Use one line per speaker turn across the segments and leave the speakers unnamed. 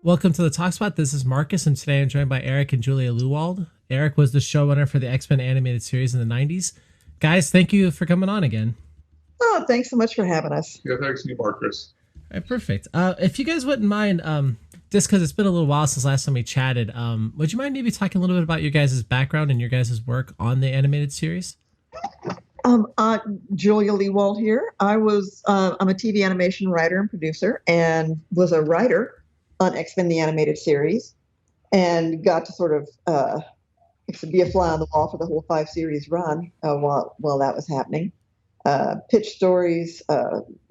Welcome to the Talk Spot. This is Marcus, and today I'm joined by Eric and Julia Lewald. Eric was the showrunner for the X-Men animated series in the 90s. Guys, thank you for coming on again.
Oh, thanks so much for having us.
Yeah, thanks to you, Marcus.
All right, perfect. If you guys wouldn't mind, just because it's been a little while since last time we chatted, would you mind maybe talking a little bit about your guys' background and your guys' work on the animated series?
Julia Lewald here. I'm a TV animation writer and producer, and was a writer on X-Men the animated series, and got to sort of be a fly on the wall for the whole 5-series run while that was happening. Pitched stories,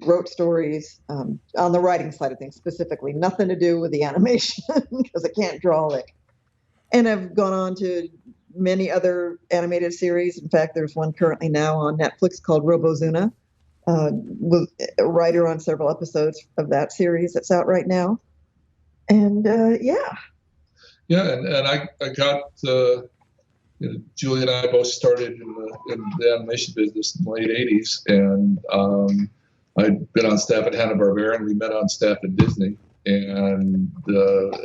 wrote stories on the writing side of things specifically, nothing to do with the animation because I can't draw it. And I've gone on to many other animated series. In fact, there's one currently now on Netflix called Robozuna. Was a writer on several episodes of that series that's out right now. And
and I got Julie and I both started in the animation business in the late 80s, and I'd been on staff at Hanna-Barbera, and we met on staff at Disney. And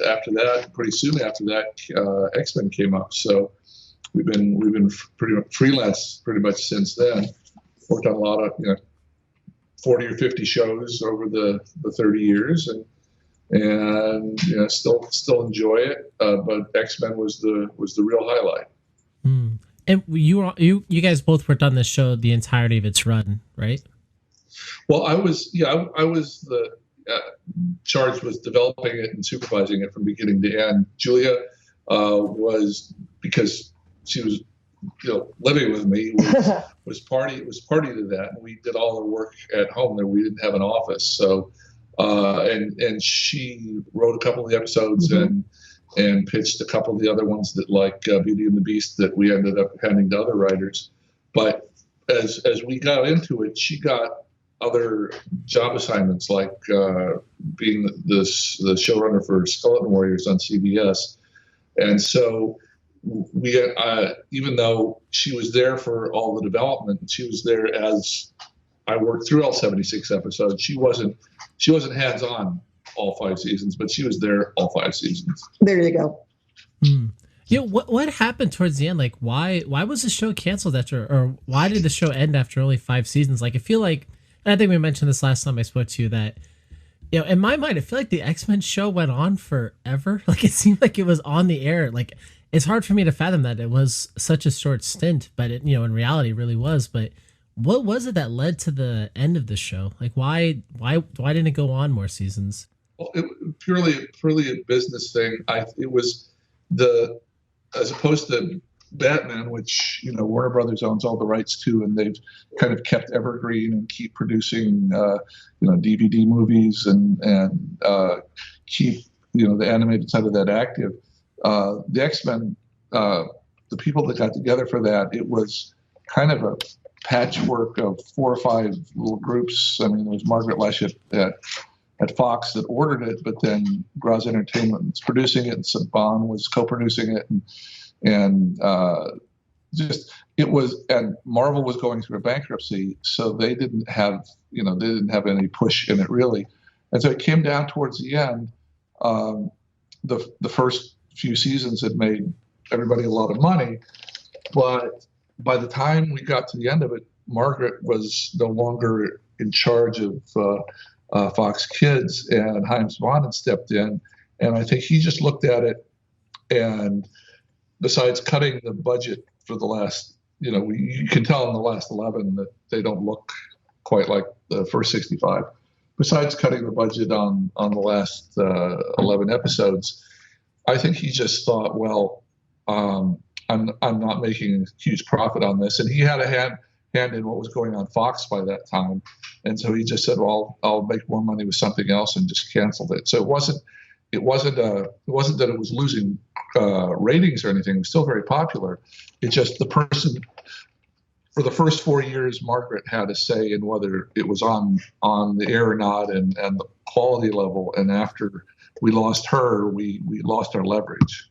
after that, pretty soon after that, X-Men came up. So we've been pretty much freelance pretty much since then. Worked on a lot of 40 or 50 shows over the 30 years, and still enjoy it. But X-Men was the real highlight.
Mm. And you guys both worked on this show the entirety of its run, right?
Well, I was the charged with developing it and supervising it from beginning to end. Julia was, because she was living with me, was party to that. And we did all the work at home there. We didn't have an office, so and she wrote a couple of the episodes, mm-hmm. and pitched a couple of the other ones that, like Beauty and the Beast, that we ended up handing to other writers. But as we got into it, she got other job assignments, like being the showrunner for Skeleton Warriors on CBS. And so we, even though she was there for all the development, she was there as I worked through all 76 episodes. She wasn't hands-on all 5 seasons, but she was there all 5 seasons.
There you go.
What happened towards the end? Like, why was the show canceled or why did the show end after only 5 seasons? Like, I feel like, and I think we mentioned this last time I spoke to you, that in my mind, I feel like the X-Men show went on forever. Like, it seemed like it was on the air. Like, it's hard for me to fathom that it was such a short stint, but it, in reality, it really was. But what was it that led to the end of the show? Like, why didn't it go on more seasons?
Well, it purely a business thing. It was as opposed to Batman, which Warner Brothers owns all the rights to, and they've kind of kept evergreen and keep producing DVD movies and keep the animated side of that active. The X-Men, the people that got together for that, it was kind of a patchwork of 4 or 5 little groups. I mean, there was Margaret Lesh at Fox that ordered it, but then Graz Entertainment was producing it, and Saban was co-producing it, and Marvel was going through a bankruptcy, so they didn't have any push in it really, and so it came down towards the end. The first few seasons had made everybody a lot of money, but by the time we got to the end of it, Margaret was no longer in charge of Fox Kids, and Chaim Saban had stepped in, and I think he just looked at it, and besides cutting the budget for the last, you can tell in the last 11 that they don't look quite like the first 65. Besides cutting the budget on the last 11 episodes, I think he just thought, well, I'm not making a huge profit on this, and he had a hand in what was going on Fox by that time, and so he just said, well, I'll make more money with something else, and just canceled it. So it wasn't that it was losing ratings or anything. It was still very popular. It's just the person, for the first 4 years, Margaret had a say in whether it was on the air or not, and the quality level. And after we lost her, we lost our leverage.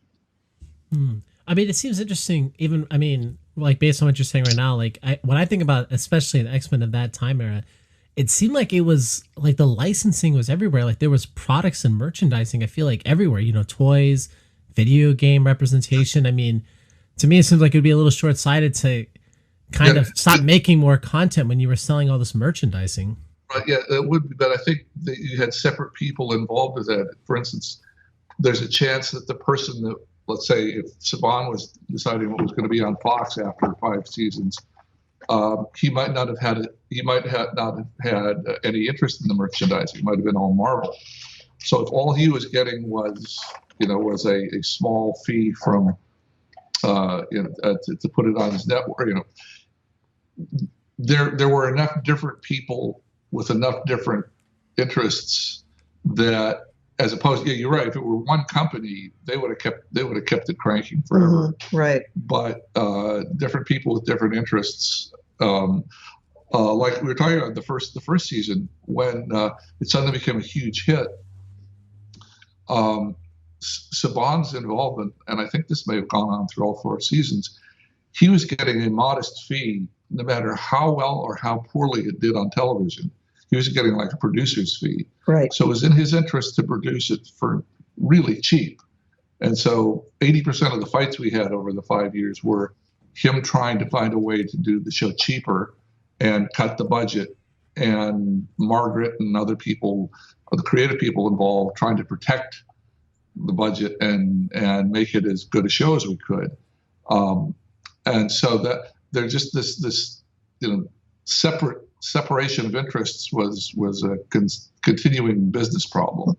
I mean, it seems interesting. Even I mean, like based on what you're saying right now, like when I think about, especially the X Men of that time era, it seemed like it was like the licensing was everywhere. Like there was products and merchandising. I feel like everywhere. You know, toys, video game representation. I mean, to me, it seems like it'd be a little short sighted to kind of stop making more content when you were selling all this merchandising.
Right, yeah, it would be, but I think that you had separate people involved with that. For instance, there's a chance that the person that, let's say, if Saban was deciding what was going to be on Fox after 5 seasons, he might not have had it. He might have not have had any interest in the merchandising. It might have been all Marvel. So if all he was getting was, was a small fee from, to put it on his network, there were enough different people with enough different interests that, as opposed, yeah, you're right. If it were one company, they would have kept it cranking forever.
Right.
But different people with different interests, like we were talking about the first season when it suddenly became a huge hit. Saban's involvement, and I think this may have gone on through all 4 seasons. He was getting a modest fee, no matter how well or how poorly it did on television. He was getting like a producer's fee.
Right.
So it was in his interest to produce it for really cheap. And so 80% of the fights we had over the 5 years were him trying to find a way to do the show cheaper and cut the budget, and Margaret and other people, or the creative people involved, trying to protect the budget and make it as good a show as we could. And so that there's just this separation of interests was a continuing business problem.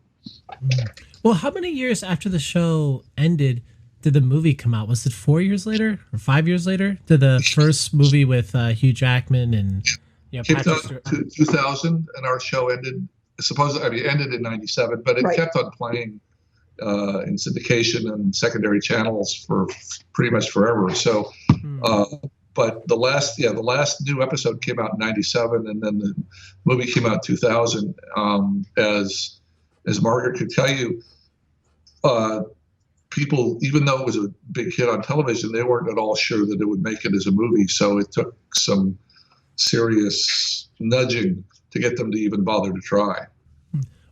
Well, how many years after the show ended did the movie come out? Was it 4 years later or 5 years later? Did the first movie with Hugh Jackman and Patrick Stewart?
2000, and our show ended. Ended in '97, but it kept on playing in syndication and secondary channels for pretty much forever. So. But the last new episode came out in '97, and then the movie came out in 2000. As Margaret could tell you, people, even though it was a big hit on television, they weren't at all sure that it would make it as a movie. So it took some serious nudging to get them to even bother to try.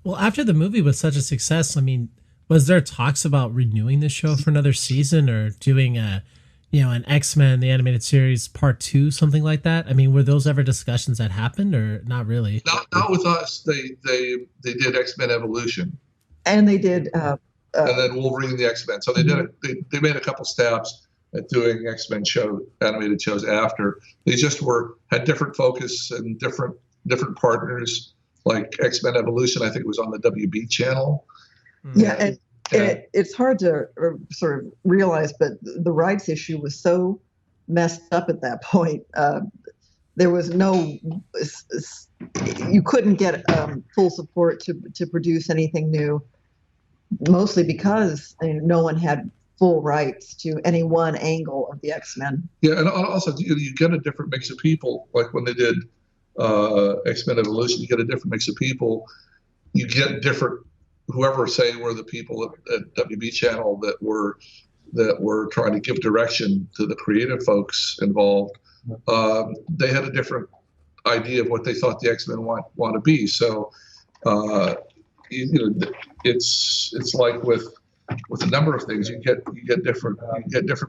Well, after the movie was such a success, I mean, was there talks about renewing the show for another season or doing an X-Men, the animated series part 2, something like that? I mean, were those ever discussions that happened or not really?
Not with us. They did X-Men Evolution.
And they did.
And then Wolverine the X-Men. So they did they made a couple stabs at doing X-Men animated shows after. They just had different focus and different partners. Like X-Men Evolution, I think it was on the WB channel.
Yeah, and it's hard to sort of realize, but the rights issue was so messed up at that point. There was you couldn't get full support to produce anything new, mostly because no one had full rights to any one angle of the X-Men.
Yeah, and also you get a different mix of people. Like when they did X-Men Evolution, you get a different mix of people. You get different. Whoever say were the people at WB Channel that were trying to give direction to the creative folks involved, they had a different idea of what they thought the X-Men want to be. So, it's like with a number of things, you get different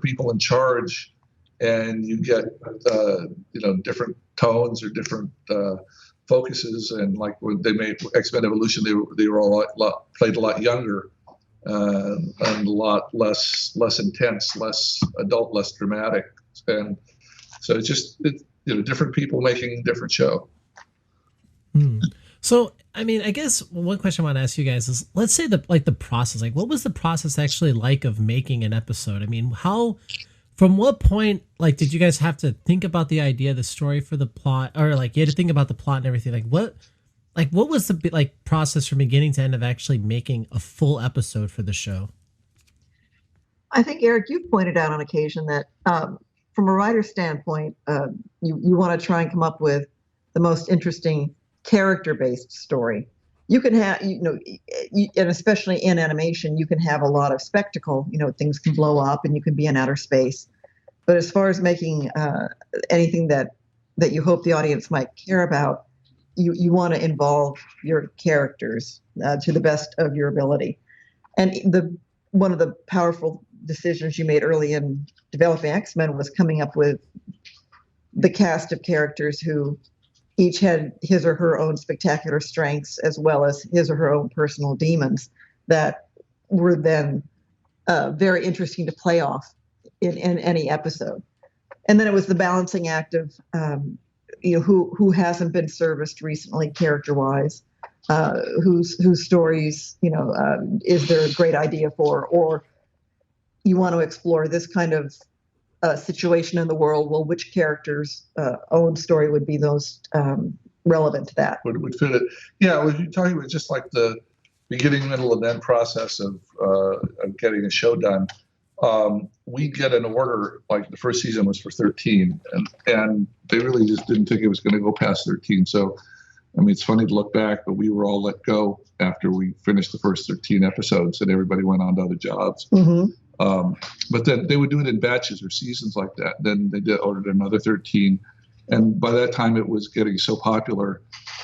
people in charge, and you get different tones or different focuses. And like when they made X-Men Evolution, they were all played a lot younger and a lot less intense, less adult, less dramatic. And so it's just different people making different show.
So I mean, I guess one question I want to ask you guys is, let's say the process, like what was the process actually like of making an episode? I mean, from what point, like, did you guys have to think about the idea, the story for the plot, or like you had to think about the plot and everything? what was the process from beginning to end of actually making a full episode for the show?
I think, Eric, you've pointed out on occasion that from a writer's standpoint, you want to try and come up with the most interesting character-based story. you can have, and especially in animation, you can have a lot of spectacle. Things can blow up, and you can be in outer space. But as far as making anything that you hope the audience might care about, you want to involve your characters to the best of your ability. And one of the powerful decisions you made early in developing X-Men was coming up with the cast of characters who each had his or her own spectacular strengths, as well as his or her own personal demons that were then very interesting to play off in any episode. And then it was the balancing act of who hasn't been serviced recently character-wise, whose stories is there a great idea for, or you want to explore this kind of situation in the world. Well, which character's own story would be most relevant to that?
Would fit it. Yeah, well, you're talking about just like the beginning, middle, and end process of getting a show done. We get an order, like the first season was for 13, and they really just didn't think it was going to go past 13. So, I mean, it's funny to look back, but we were all let go after we finished the first 13 episodes, and everybody went on to other jobs.
Mm-hmm.
But then they would do it in batches or seasons like that. Then they ordered another 13. And by that time, it was getting so popular.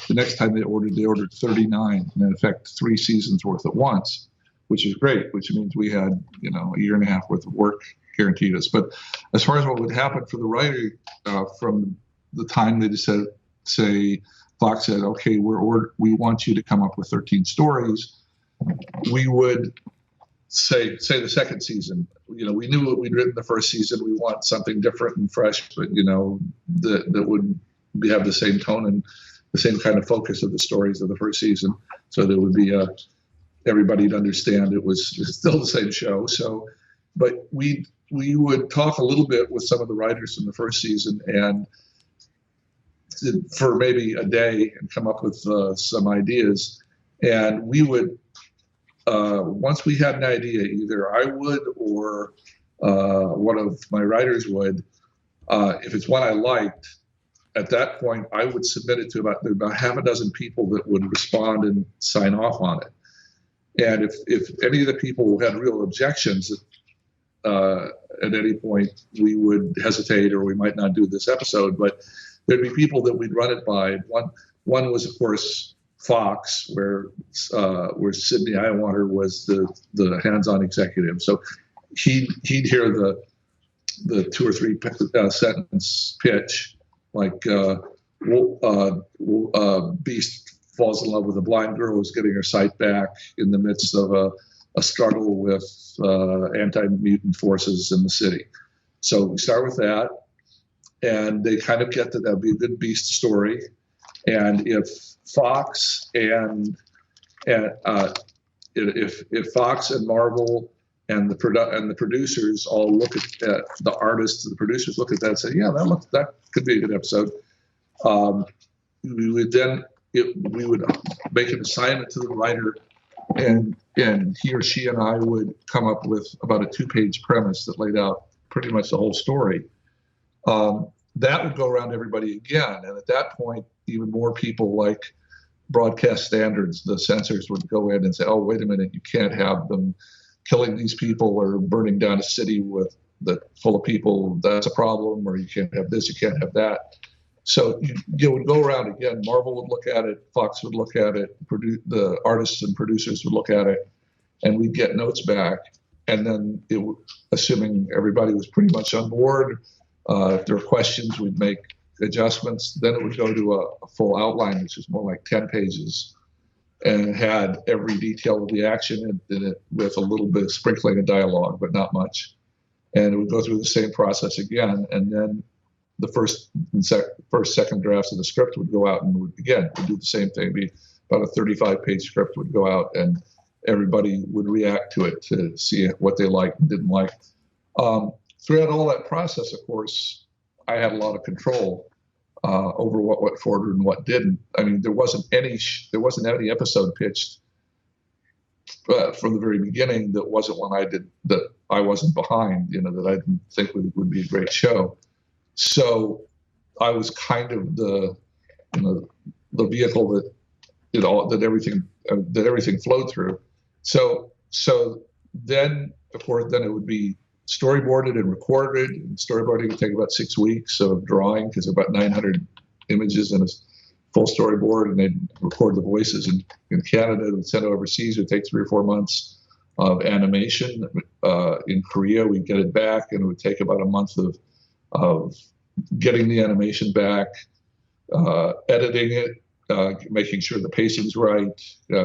The next time they ordered 39. And in effect, 3 seasons worth at once, which is great, which means we had, a year and a half worth of work guaranteed us. But as far as what would happen for the writer, from the time they just say, Fox said, okay, we want you to come up with 13 stories, we would say the second season, we knew what we'd written the first season. We want something different and fresh, but that would have the same tone and the same kind of focus of the stories of the first season. So there would be everybody'd understand it was still the same show. So, but we would talk a little bit with some of the writers from the first season and for maybe a day and come up with some ideas, and we would. Once we had an idea, either I would or one of my writers would, if it's one I liked, at that point I would submit it to about half a dozen people that would respond and sign off on it. And if any of the people had real objections at any point, we would hesitate or we might not do this episode. But there'd be people that we'd run it by. One was, of course, Fox, where Sidney Iwander was the hands-on executive. So he'd hear the 2 or 3 sentence pitch, like Beast falls in love with a blind girl who's getting her sight back in the midst of a struggle with anti-mutant forces in the city. So we start with that, and they kind of get that that'd be a good Beast story. And if Fox and if Fox and Marvel and the producers all look at the artists, the producers look at that and say, yeah, that could be a good episode. We would make an assignment to the writer, and he or she and I would come up with about a 2-page premise that laid out pretty much the whole story. That would go around everybody again, and at that point, even more people like broadcast standards, the censors would go in and say, oh, wait a minute, you can't have them killing these people or burning down a city full of people. That's a problem, or you can't have this, you can't have that. So you would go around again. Marvel would look at it, Fox would look at it, the artists and producers would look at it, and we'd get notes back. And then, assuming everybody was pretty much on board, if there were questions, we'd make adjustments. Then it would go to a full outline, which is more like 10 pages, and it had every detail of the action in it with a little bit of sprinkling of dialogue, but not much. And it would go through the same process again, and then the first, second drafts of the script would go out and would do the same thing. Be about a 35-page script would go out, and everybody would react to it to see what they liked and didn't like. Throughout all that process, of course, I had a lot of control over what went forward and what didn't. I mean, there wasn't any episode pitched from the very beginning that wasn't one I did, that I wasn't behind, that I didn't think would be a great show. So I was kind of the vehicle that that everything flowed through. So then, of course, then it would be storyboarded and recorded. And storyboarding would take about 6 weeks of drawing, because about 900 images in a full storyboard, and they'd record the voices. In Canada, it would send overseas. It would take 3 or 4 months of animation. In Korea, we'd get it back, and it would take about a month of getting the animation back, editing it, making sure the pacing's right,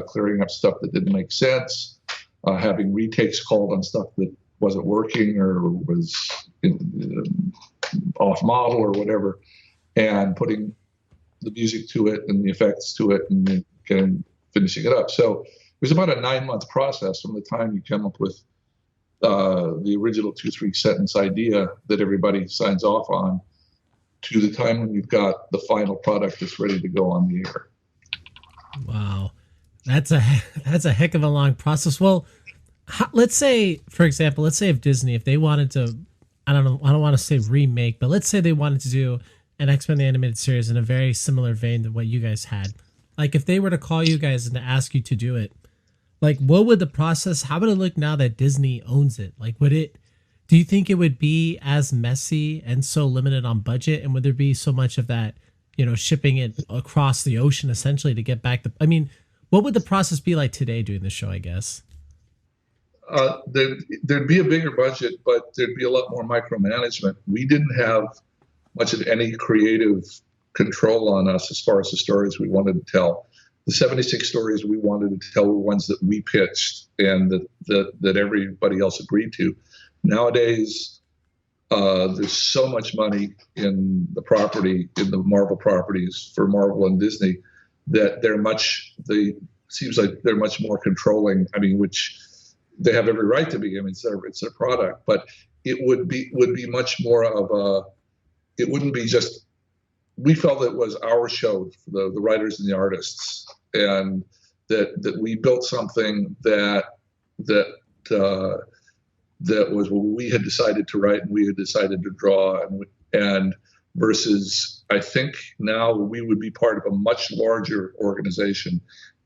clearing up stuff that didn't make sense, having retakes called on stuff that wasn't working or was off model or whatever, and putting the music to it and the effects to it, and then finishing it up. So it was about a 9-month process from the time you come up with the original 2-3 sentence idea that everybody signs off on to the time when you've got the final product that's ready to go on the air.
Wow. That's a heck of a long process. Well, let's say, for example, if Disney, if they wanted to, I don't want to say remake, but let's say they wanted to do an X-Men the Animated Series in a very similar vein to what you guys had. Like, if they were to call you guys and to ask you to do it, like, what would the process, how would it look now that Disney owns it? Like, do you think it would be as messy and so limited on budget? And would there be so much of that, shipping it across the ocean essentially to get back what would the process be like today doing the show, I guess?
There'd be a bigger budget, but there'd be a lot more micromanagement. We didn't have much of any creative control on us as far as the stories we wanted to tell. The 76 stories we wanted to tell were ones that we pitched and that everybody else agreed to. Nowadays, there's so much money in the Marvel properties for Marvel and Disney, that seems like they're much more controlling. I mean, which they have every right to be. I mean, it's their product, but it would be much more of it wouldn't be just, we felt it was our show, the writers and the artists, and that we built something that was what we had decided to write and we had decided to draw, and versus, I think now we would be part of a much larger organization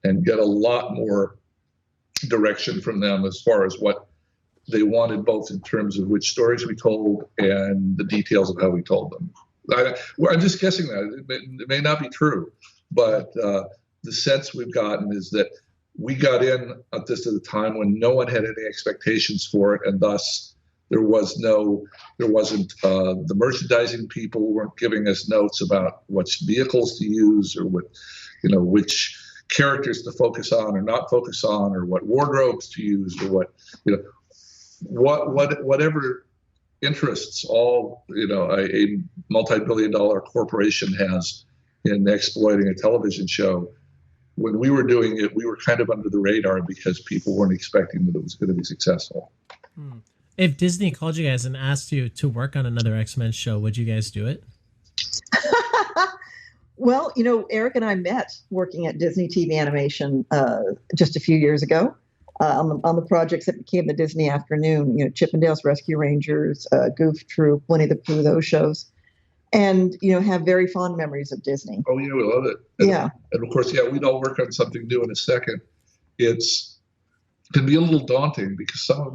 and get a lot more direction from them as far as what they wanted, both in terms of which stories we told and the details of how we told them. I'm just guessing that. It may not be true, but the sense we've gotten is that we got in at the time when no one had any expectations for it, and thus there wasn't the merchandising people weren't giving us notes about which vehicles to use or which characters to focus on or not focus on, or what wardrobes to use, or whatever interests a multi-billion-dollar corporation has in exploiting a television show. When we were doing it, we were kind of under the radar because people weren't expecting that it was going to be successful.
If Disney called you guys and asked you to work on another X-Men show, would you guys do it?
Well, Eric and I met working at Disney TV Animation just a few years ago on the projects that became the Disney Afternoon, Chippendales Rescue Rangers, Goof Troop, Winnie the Pooh, those shows. And, have very fond memories of Disney.
Oh, yeah, we love it. And of course, we'd all work on something new in a second. It can be a little daunting because a lot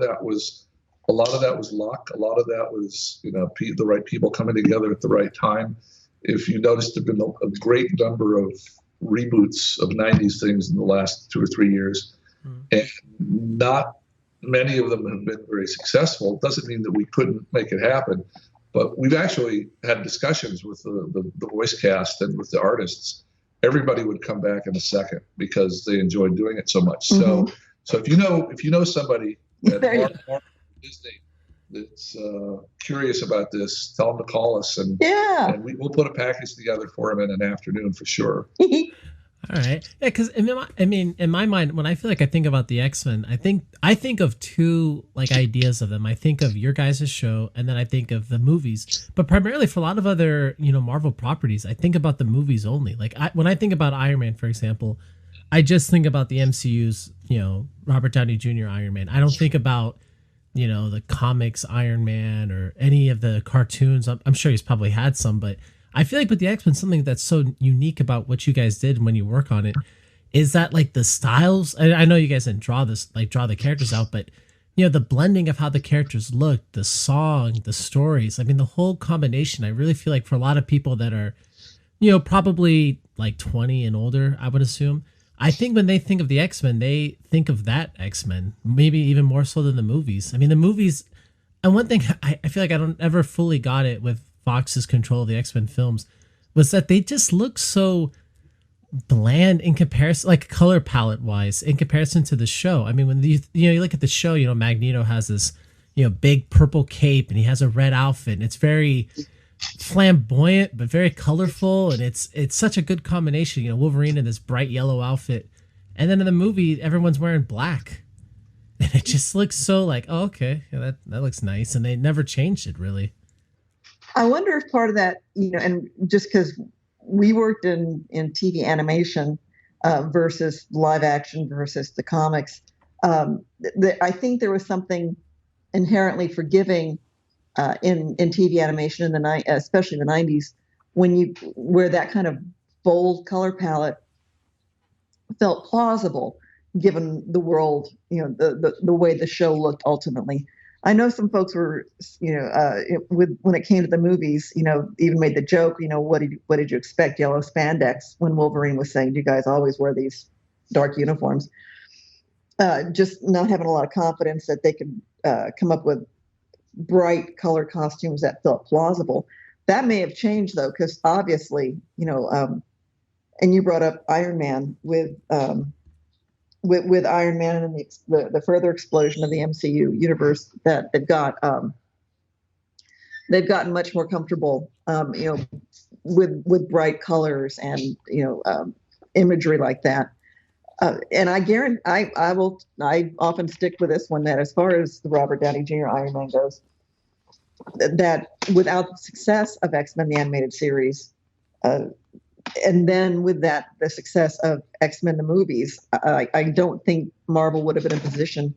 of that was luck. A lot of that was, the right people coming together at the right time. If you noticed, there have been a great number of reboots of 90s things in the last 2 or 3 years. And not many of them have been very successful. It doesn't mean that we couldn't make it happen. But we've actually had discussions with the voice cast and with the artists. Everybody would come back in a second because they enjoyed doing it so much. Mm-hmm. So if you know somebody at Marvel Disney that's curious about this, tell them to call us, and we'll put a package together for them in an afternoon for sure.
All right. Yeah, because in my mind, when I think about the X-Men, I think of two ideas of them. I think of your guys' show, and then I think of the movies. But primarily for a lot of other Marvel properties, I think about the movies only. When I think about Iron Man, for example, I just think about the MCU's Robert Downey Jr. Iron Man. I don't think about the comics Iron Man or any of the cartoons. I'm sure he's probably had some, but I feel like with the X-Men, something that's so unique about what you guys did when you work on it Is that like the styles? I know you guys didn't draw this, like draw the characters out, but the blending of how the characters look, the song, the stories. I mean, the whole combination. I really feel like for a lot of people that are, probably like 20 and older, I would assume. I think when they think of the X-Men, they think of that X-Men, maybe even more so than the movies. I mean, the movies, and one thing I feel like I don't ever fully got it with Fox's control of the X-Men films was that they just look so bland in comparison, like color palette wise, in comparison to the show. I mean, when you look at the show, Magneto has this big purple cape and he has a red outfit, and it's very flamboyant but very colorful, and it's such a good combination. Wolverine in this bright yellow outfit, and then in the movie everyone's wearing black, and it just looks so like, oh, okay, yeah, that looks nice, and they never changed it really.
I wonder if part of that, and just because we worked in TV animation versus live action versus the comics, I think there was something inherently forgiving in TV animation in especially the 90s, where that kind of bold color palette felt plausible given the world, the way the show looked ultimately. I know some folks were, when it came to the movies, even made the joke, what did you expect? Yellow spandex, when Wolverine was saying, "Do you guys always wear these dark uniforms?" Just not having a lot of confidence that they could come up with bright color costumes that felt plausible. That may have changed though, because obviously, and you brought up Iron Man with Iron Man and the further explosion of the MCU universe, that they've gotten much more comfortable, with bright colors and imagery like that. And I guarantee, I often stick with this one, that as far as the Robert Downey Jr. Iron Man goes, that without the success of X-Men the animated series, and then with that the success of X-Men the movies, I don't think Marvel would have been in a position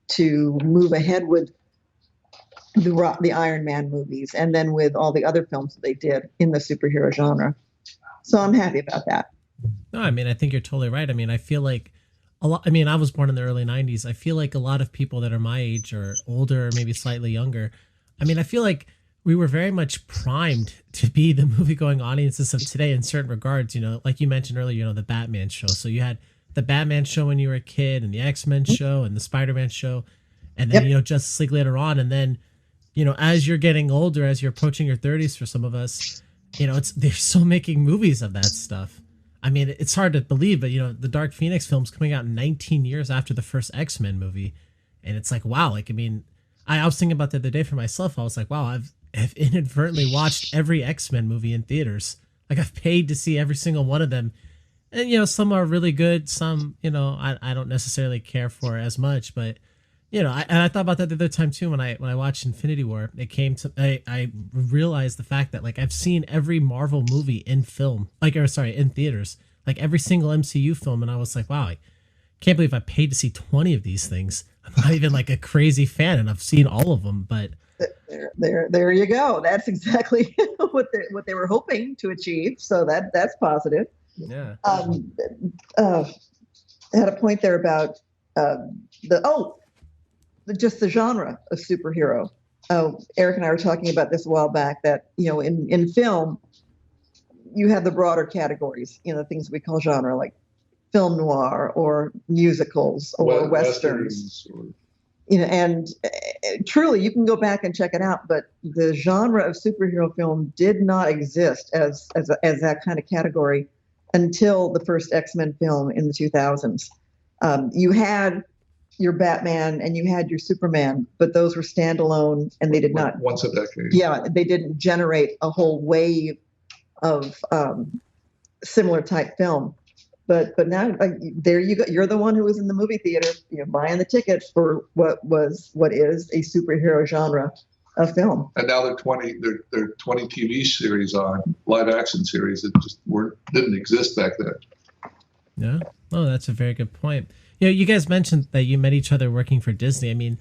to move ahead with the Iron Man movies, and then with all the other films that they did in the superhero genre. So I'm happy about that.
No, I mean, I think you're totally right. I mean, I feel like a lot. I mean, I was born in the early '90s. I feel like a lot of people that are my age or older, maybe slightly younger. I mean, I feel like we were very much primed to be the movie-going audiences of today in certain regards. Like you mentioned earlier, the Batman show. So you had the Batman show when you were a kid, and the X-Men show, and the Spider-Man show, and then Justice League later on, and then as you're getting older, as you're approaching your 30s, for some of us, they're still making movies of that stuff. I mean, it's hard to believe, but the Dark Phoenix film's coming out 19 years after the first X-Men movie, and it's like, wow. Like, I mean, I was thinking about the other day for myself. I was like, wow, I've inadvertently watched every X-Men movie in theaters. Like, I've paid to see every single one of them, and some are really good. Some, I don't necessarily care for as much, but I thought about that the other time too when I watched Infinity War. It came to I realized the fact that, like, I've seen every Marvel movie in in theaters, like every single MCU film, and I was like, wow, I can't believe I paid to see 20 of these things. I'm not even like a crazy fan, and I've seen all of them. But
there you go. That's exactly what they were hoping to achieve. So that's positive.
Yeah.
I had a point there about just the genre of superhero. Eric and I were talking about this a while back, that, in film, you have the broader categories, things we call genre, like film noir or musicals or westerns. And truly, you can go back and check it out, but the genre of superhero film did not exist as that kind of category until the first X-Men film in the 2000s. You had your Batman and you had your Superman, but those were standalone, and they did not
once a decade.
Yeah, they didn't generate a whole wave of similar type film. But now, like, there you go. You're the one who was in the movie theater, buying the ticket for what is a superhero genre of film.
And now there are 20 TV series on, live action series that just didn't exist back then.
Yeah. Oh, that's a very good point. You guys mentioned that you met each other working for Disney. I mean,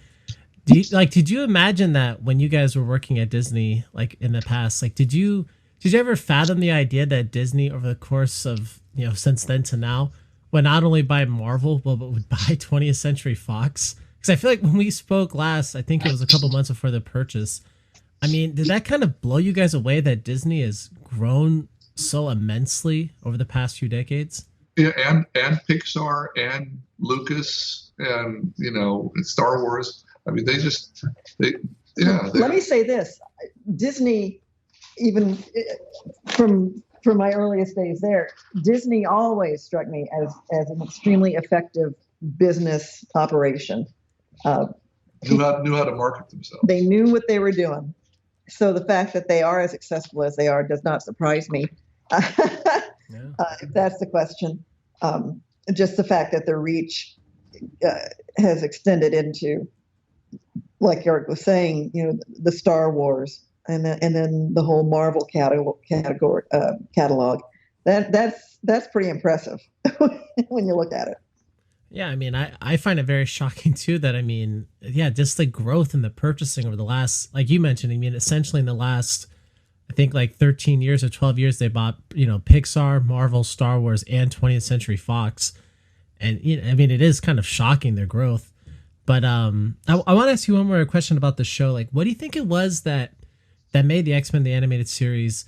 did you imagine that when you guys were working at Disney, like in the past, like, did you ever fathom the idea that Disney, over the course of, since then to now, would not only buy Marvel, but would buy 20th Century Fox? Because I feel like when we spoke last, I think it was a couple months before the purchase. I mean, did that kind of blow you guys away that Disney has grown so immensely over the past few decades?
Yeah, and Pixar and Lucas and Star Wars. I mean, they yeah.
Let me say this: Disney, even from my earliest days there, Disney always struck me as an extremely effective business operation.
Knew how to market themselves.
They knew what they were doing. So the fact that they are as successful as they are does not surprise me. If that's the question. Just the fact that their reach has extended into, like Eric was saying, the Star Wars and then the whole Marvel catalog. That's pretty impressive when you look at it.
Yeah, I mean, I find it very shocking too that, I mean, yeah, just the growth in the purchasing over the last, like you mentioned, I mean, essentially in the last, I think like 13 years or 12 years, they bought, Pixar, Marvel, Star Wars, and 20th Century Fox. And, I mean, it is kind of shocking, their growth. But I want to ask you one more question about the show. Like, what do you think it was that made the X-Men, the animated series,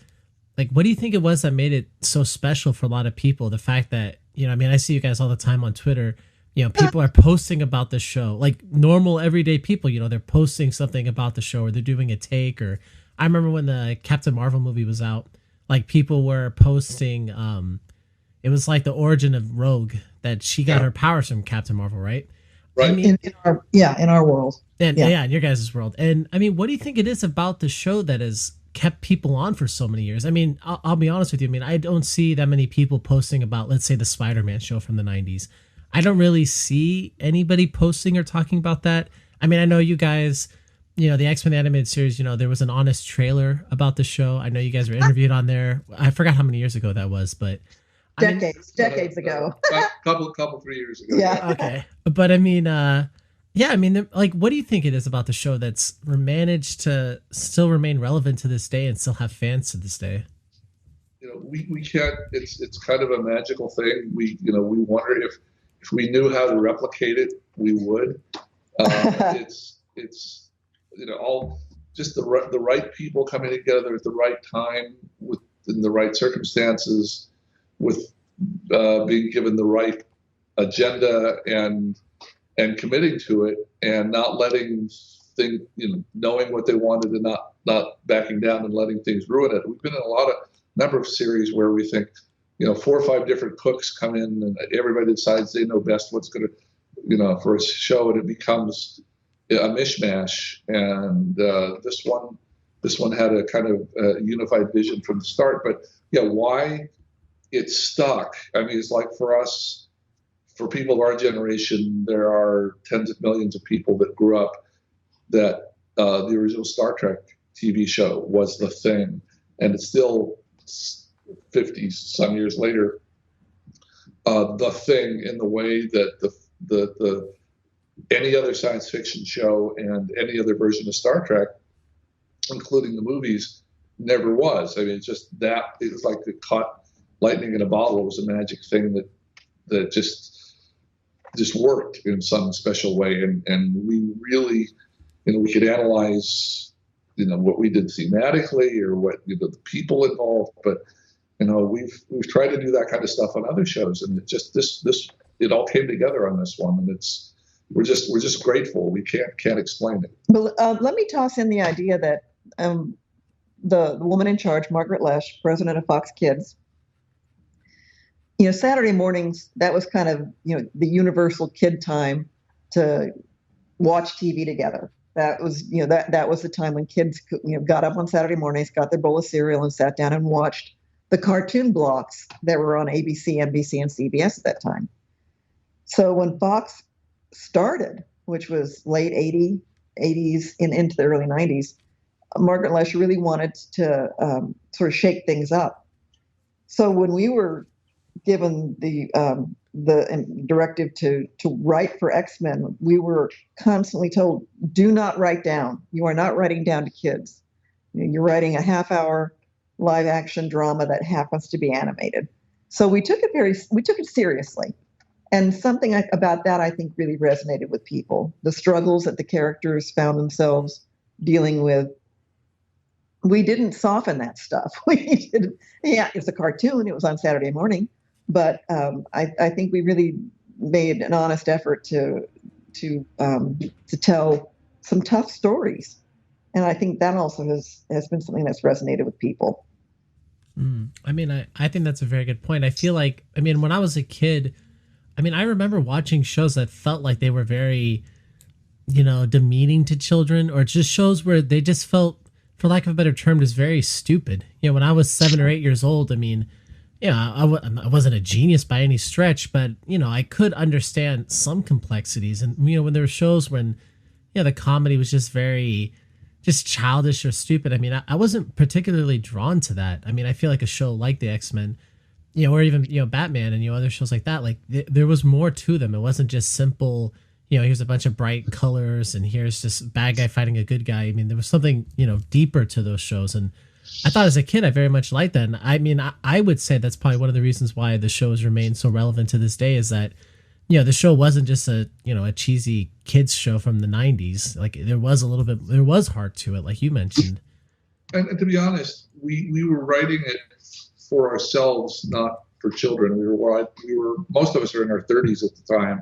like, what do you think it was that made it so special for a lot of people? The fact that, I mean, I see you guys all the time on Twitter. People are posting about the show, like normal everyday people, they're posting something about the show or they're doing a take. Or I remember when the Captain Marvel movie was out, like people were posting, it was like the origin of Rogue, that she got her powers from Captain Marvel, right?
Right.
I mean,
in our world.
And in your guys' world. And I mean, what do you think it is about the show that has kept people on for so many years? I mean, I'll be honest with you. I mean, I don't see that many people posting about, let's say, the Spider-Man show from the 90s. I don't really see anybody posting or talking about that. I mean, I know you guys, the X-Men animated series, there was an honest trailer about the show. I know you guys were interviewed on there. I forgot how many years ago that was, but
decades ago.
couple 3 years ago.
Yeah.
Okay. But I mean, like, what do you think it is about the show that's managed to still remain relevant to this day and still have fans to this day?
We can't. It's kind of a magical thing. We wonder if we knew how to replicate it, we would. It's all just the right people coming together at the right time in the right circumstances, with being given the right agenda and committing to it, and not letting things, knowing what they wanted and not backing down and letting things ruin it. We've been in a number of series where we think, 4 or 5 different cooks come in and everybody decides they know best what's going to, for a show, and it becomes a mishmash. And this one had a kind of unified vision from the start. But yeah, why it stuck? I mean, it's like for us, for people of our generation, there are tens of millions of people that grew up that the original Star Trek TV show was the thing, and it's still 50 some years later, the thing, in the way that the any other science fiction show and any other version of Star Trek, including the movies, never was. I mean, it's just that it was like it caught lightning in a bottle. It was a magic thing that just worked in some special way, and we really, we could analyze, what we did thematically or what the people involved, but we've tried to do that kind of stuff on other shows, and it just it all came together on this one, and we're just grateful. We can't explain it.
But let me toss in the idea that the woman in charge, Margaret Lesh, president of Fox Kids, Saturday mornings, that was kind of the universal kid time to watch TV together. That was that was the time when kids got up on Saturday mornings, got their bowl of cereal, and sat down and watched the cartoon blocks that were on ABC, NBC, and CBS at that time. So when Fox started, which was late 80s and into the early 90s, Margaret Lesh really wanted to sort of shake things up. So when we were given the directive to write for X-Men, we were constantly told, do not write down. You are not writing down to kids. You're writing a half-hour live action drama that happens to be animated. So we took it seriously. And something about that I think really resonated with people. The struggles that the characters found themselves dealing with. We didn't soften that stuff. We did. Yeah, it's a cartoon. It was on Saturday morning, but I think we really made an honest effort to tell some tough stories, and I think that also has been something that's resonated with people.
I mean, I think that's a very good point. I feel like, I mean, when I was a kid, I mean, I remember watching shows that felt like they were very, demeaning to children, or just shows where they just felt, for lack of a better term, just very stupid. When I was 7 or 8 years old, I mean, I wasn't a genius by any stretch, but, I could understand some complexities. And, when there were shows when, the comedy was just very, just childish or stupid. I mean, I wasn't particularly drawn to that. I mean, I feel like a show like the X-Men, or even, Batman and, other shows like that, like there was more to them. It wasn't just simple, here's a bunch of bright colors and here's just bad guy fighting a good guy. I mean, there was something, deeper to those shows. And I thought as a kid, I very much liked that. And I mean, I would say that's probably one of the reasons why the shows remain so relevant to this day, is that, the show wasn't just a cheesy kids show from the 90s. Like there was heart to it, like you mentioned.
And to be honest, we were writing it for ourselves, not for children. We were most of us are in our 30s at the time,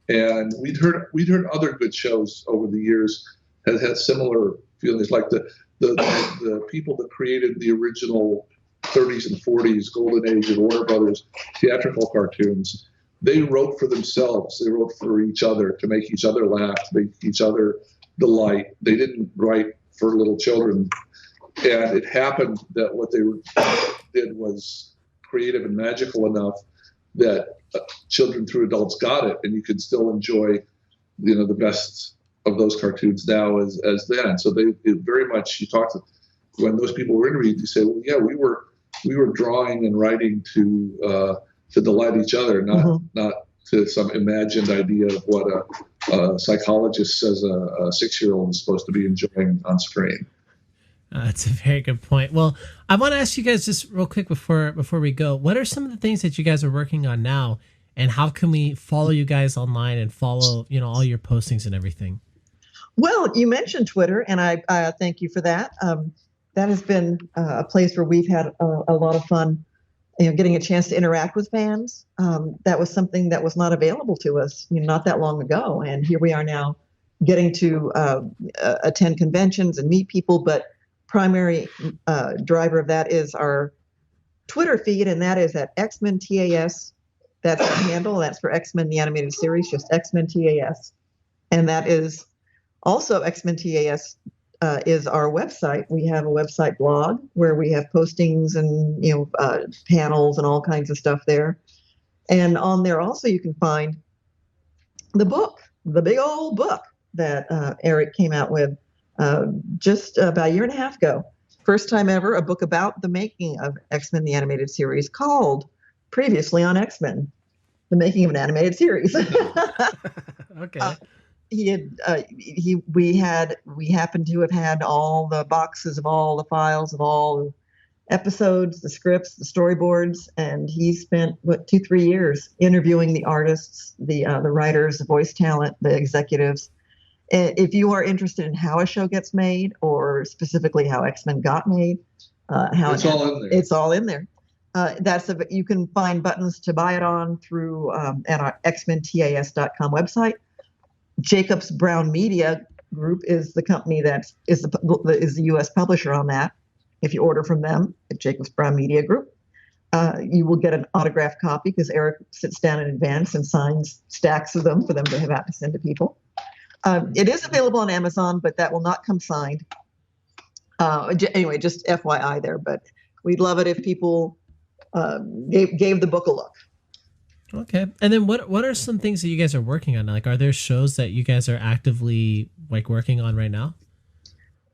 and we'd heard other good shows over the years that had similar feelings, like the people that created the original 30s and 40s golden age of Warner Brothers theatrical cartoons. They wrote for themselves. They wrote for each other to make each other laugh, to make each other delight. They didn't write for little children. And it happened that what they did was creative and magical enough that children through adults got it, and you could still enjoy, the best of those cartoons now as then. So they very much, you talked to, when those people were interviewed, you say, well, yeah, we were drawing and writing to delight each other, not to some imagined idea of what a psychologist says a 6-year-old is supposed to be enjoying on screen.
That's a very good point. Well, I want to ask you guys just real quick before we go, what are some of the things that you guys are working on now, and how can we follow you guys online and follow, all your postings and everything?
Well, you mentioned Twitter, and I thank you for that. That has been a place where we've had a lot of fun, getting a chance to interact with fans. That was something that was not available to us, not that long ago. And here we are now getting to attend conventions and meet people. But primary driver of that is our Twitter feed, and that is at X-Men TAS. That's our handle. That's for X-Men the Animated Series, just X-Men TAS. And that is also X-Men TAS is our website. We have a website blog where we have postings and panels and all kinds of stuff there. And on there also you can find the book, the big old book that Eric came out with just about a year and a half ago. First time ever, a book about the making of X-Men the Animated Series, called Previously on X-Men, the making of an animated series.
Okay.
We happened to have had all the boxes of all the files of all the episodes, the scripts, the storyboards, and he spent 2-3 years interviewing the artists, the writers, the voice talent, the executives. If you are interested in how a show gets made, or specifically how X-Men got made,
it's all in there.
It's all in there. You can find buttons to buy it on through at our xmentas.com website. Jacobs Brown Media Group is the company that is the U.S. publisher on that. If you order from them at Jacobs Brown Media Group, you will get an autographed copy, because Eric sits down in advance and signs stacks of them for them to have out to send to people. It is available on Amazon, but that will not come signed. Anyway, just FYI there. But we'd love it if people gave the book a look.
Okay. And then what are some things that you guys are working on? Like, are there shows that you guys are actively working on right now?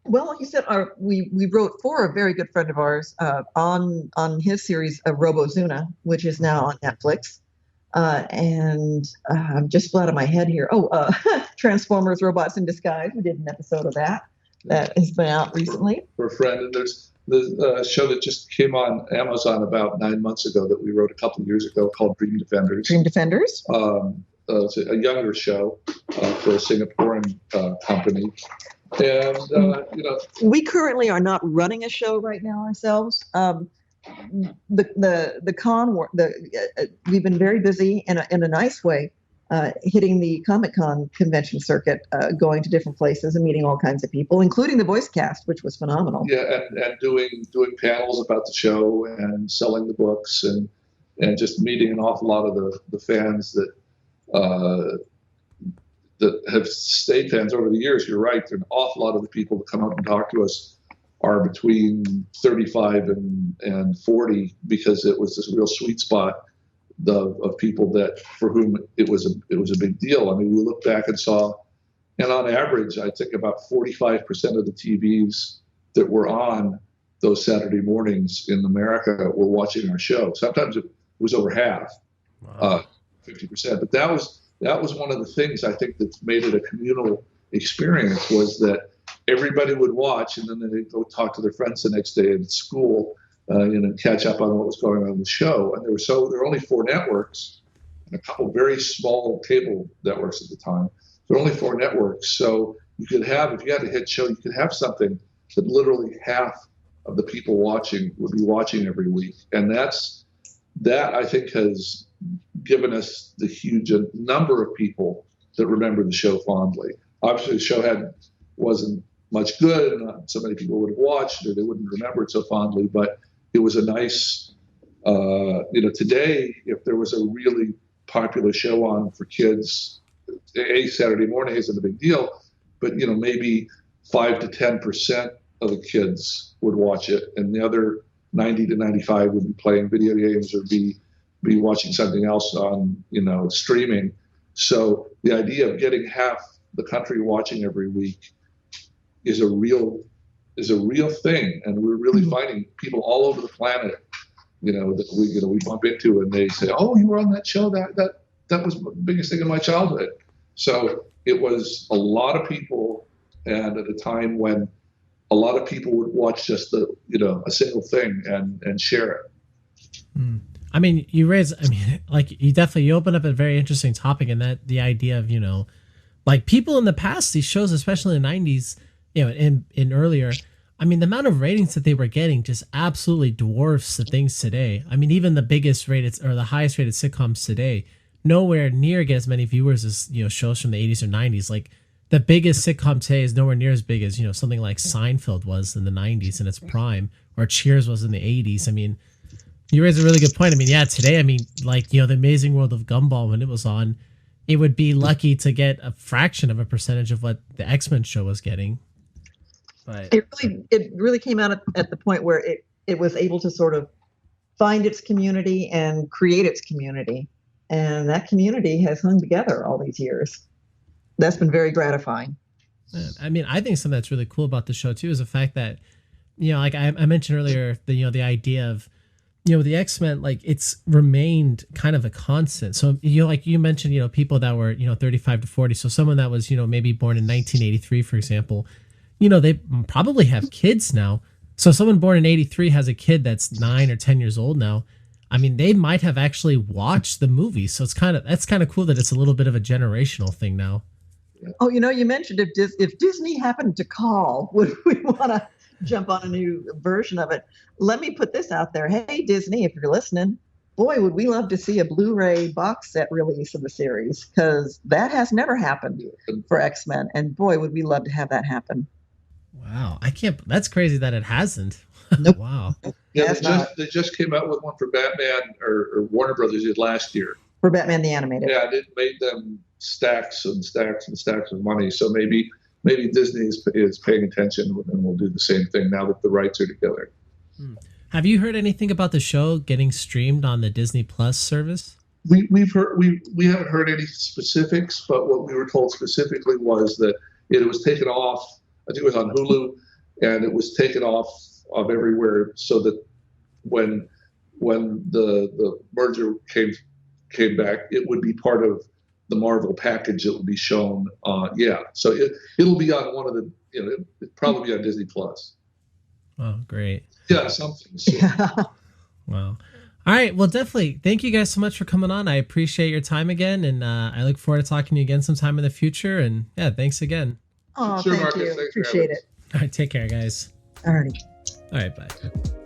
Well, like you said, we wrote for a very good friend of ours on his series of Robozuna, which is now on Netflix. And I'm just flat on my head here. Transformers: Robots in Disguise. We did an episode of that has been out recently.
For a friend, and the show that just came on Amazon about 9 months ago that we wrote a couple of years ago called Dream Defenders.
Dream Defenders.
It's a younger show for a Singaporean company. And,
we currently are not running a show right now ourselves. We've been very busy in a nice way, hitting the Comic-Con convention circuit, going to different places and meeting all kinds of people, including the voice cast, which was phenomenal.
Yeah, and doing panels about the show and selling the books and just meeting an awful lot of the fans that have stayed fans over the years. You're right. There are an awful lot of the people that come up and talk to us are between 35 and 40, because it was this real sweet spot of people that for whom it was a big deal. I mean, we looked back and saw, and on average, I think about 45% of the TVs that were on those Saturday mornings in America were watching our show. Sometimes it was over half, wow. 50%. But that was one of the things I think that's made it a communal experience, was that everybody would watch, and then they'd go talk to their friends the next day at school, and catch up on what was going on in the show. And there were only 4 networks, and a couple very small cable networks at the time. There were only 4 networks, so you could have, if you had a hit show, you could have something that literally half of the people watching would be watching every week. And that I think has given us the huge number of people that remember the show fondly. Obviously, the show wasn't much good, and not so many people would have watched, or they wouldn't remember it so fondly. But it was a nice, today, if there was a really popular show on for kids, a Saturday morning isn't a big deal, but maybe 5 to 10% of the kids would watch it, and the other 90 to 95 would be playing video games or be watching something else on streaming. So the idea of getting half the country watching every week is a real thing, and we're really finding people all over the planet, that we bump into, and they say, "Oh, you were on that show. That was the biggest thing in my childhood." So it was a lot of people, and at a time when a lot of people would watch just a single thing and share it.
I mean, you open up a very interesting topic, and that the idea of, like people in the past, these shows, especially in the 90s, in earlier, I mean, the amount of ratings that they were getting just absolutely dwarfs the things today. I mean, even the biggest rated or the highest rated sitcoms today, nowhere near get as many viewers as, shows from the 80s or 90s. Like the biggest sitcom today is nowhere near as big as, something like Seinfeld was in the 90s in its prime, or Cheers was in the 80s. I mean, you raise a really good point. I mean, yeah, today, I mean, like, The Amazing World of Gumball, when it was on, it would be lucky to get a fraction of a percentage of what the X-Men show was getting. But
it really came out at the point where it was able to sort of find its community and create its community. And that community has hung together all these years. That's been very gratifying.
I mean, I think something that's really cool about the show too is the fact that, like I mentioned earlier, the idea of, the X-Men, like it's remained kind of a constant. So, like you mentioned, people that were, 35 to 40. So someone that was, maybe born in 1983, for example, they probably have kids now. So someone born in 83 has a kid that's 9 or 10 years old now. I mean, they might have actually watched the movie. So that's kind of cool that it's a little bit of a generational thing now.
Oh, you mentioned if Disney happened to call, would we want to jump on a new version of it? Let me put this out there. Hey, Disney, if you're listening, boy, would we love to see a Blu-ray box set release of the series, because that has never happened for X-Men. And boy, would we love to have that happen.
Wow. That's crazy that it hasn't.
Nope.
Wow.
Yeah, they just came out with one for Batman, or Warner Brothers did last year.
For Batman the Animated.
Yeah, it made them stacks and stacks and stacks of money. So maybe Disney is paying attention, and we'll do the same thing now that the rights are together.
Have you heard anything about the show getting streamed on the Disney Plus service?
We haven't heard any specifics, but what we were told specifically was that it was taken off. I think it was on Hulu, and it was taken off of everywhere, so that when the merger came back, it would be part of the Marvel package that would be shown. So it'll be on one of the, it'll probably be on Disney Plus.
Oh, great.
Yeah, something. So,
Yeah.
Wow. All right. Well, definitely. Thank you guys so much for coming on. I appreciate your time again, and I look forward to talking to you again sometime in the future. And yeah, thanks again.
Oh,
Sure,
thank
Marcus.
you.
Thanks for
Appreciate
having
it.
us.
All right. Take care, guys.
Alrighty.
All right. Bye.